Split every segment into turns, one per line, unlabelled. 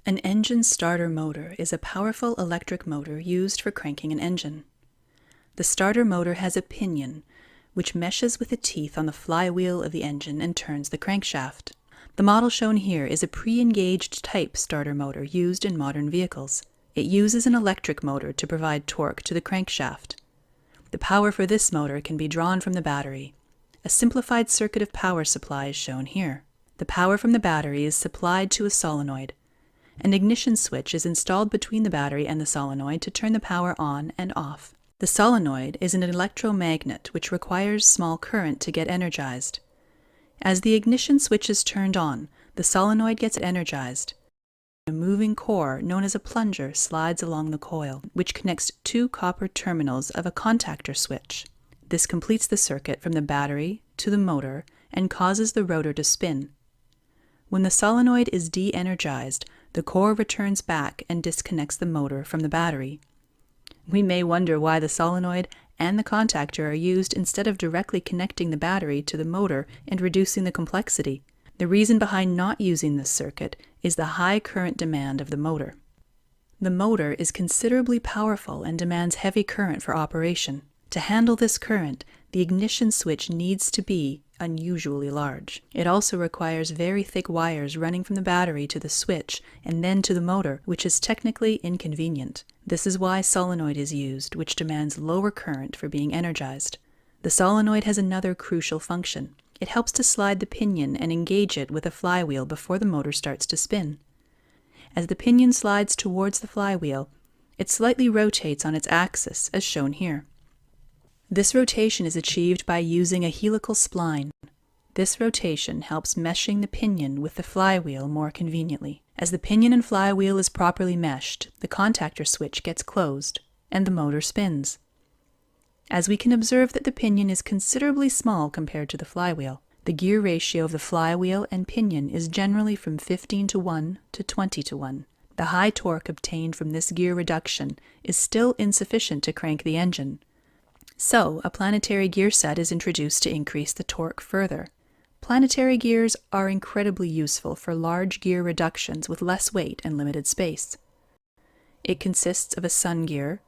An engine starter motor is a powerful electric motor used for cranking an engine. The starter motor has a pinion, which meshes with the teeth on the flywheel of the engine and turns the crankshaft. The model shown here is a pre-engaged type starter motor used in modern vehicles. It uses an electric motor to provide torque to the crankshaft. The power for this motor can be drawn from the battery. A simplified circuit of power supply is shown here. The power from the battery is supplied to a solenoid. An ignition switch is installed between the battery and the solenoid to turn the power on and off. The solenoid is an electromagnet which requires small current to get energized. As the ignition switch is turned on, the solenoid gets energized. A moving core known as a plunger slides along the coil, which connects two copper terminals of a contactor switch. This completes the circuit from the battery to the motor and causes the rotor to spin. When the solenoid is de-energized, the core returns back and disconnects the motor from the battery. We may wonder why the solenoid and the contactor are used instead of directly connecting the battery to the motor and reducing the complexity. The reason behind not using this circuit is the high current demand of the motor. The motor is considerably powerful and demands heavy current for operation. To handle this current, the ignition switch needs to be unusually large. It also requires very thick wires running from the battery to the switch and then to the motor, which is technically inconvenient. This is why solenoid is used, which demands lower current for being energized. The solenoid has another crucial function. It helps to slide the pinion and engage it with a flywheel before the motor starts to spin. As the pinion slides towards the flywheel, it slightly rotates on its axis, as shown here. This rotation is achieved by using a helical spline. This rotation helps meshing the pinion with the flywheel more conveniently. As the pinion and flywheel is properly meshed, the contactor switch gets closed, and the motor spins. As we can observe that the pinion is considerably small compared to the flywheel, the gear ratio of the flywheel and pinion is generally from 15:1 to 20:1. The high torque obtained from this gear reduction is still insufficient to crank the engine. So, a planetary gear set is introduced to increase the torque further. Planetary gears are incredibly useful for large gear reductions with less weight and limited space. It consists of a sun gear,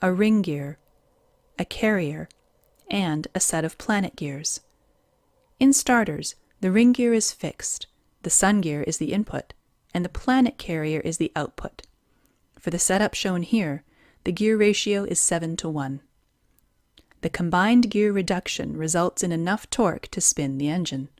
a ring gear, a carrier, and a set of planet gears. In starters, the ring gear is fixed, the sun gear is the input, and the planet carrier is the output. For the setup shown here, the gear ratio is 7:1. The combined gear reduction results in enough torque to spin the engine.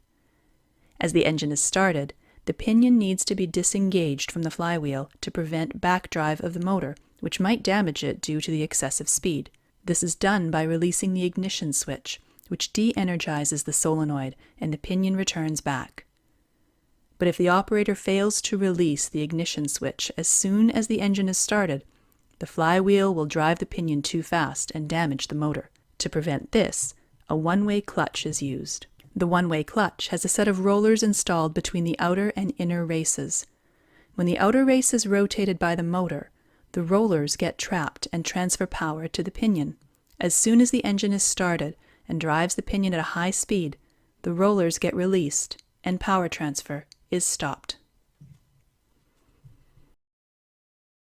As the engine is started, the pinion needs to be disengaged from the flywheel to prevent backdrive of the motor, which might damage it due to the excessive speed. This is done by releasing the ignition switch, which de-energizes the solenoid and the pinion returns back. But if the operator fails to release the ignition switch as soon as the engine is started, the flywheel will drive the pinion too fast and damage the motor. To prevent this, a one-way clutch is used. The one-way clutch has a set of rollers installed between the outer and inner races. When the outer race is rotated by the motor, the rollers get trapped and transfer power to the pinion. As soon as the engine is started and drives the pinion at a high speed, the rollers get released and power transfer is stopped.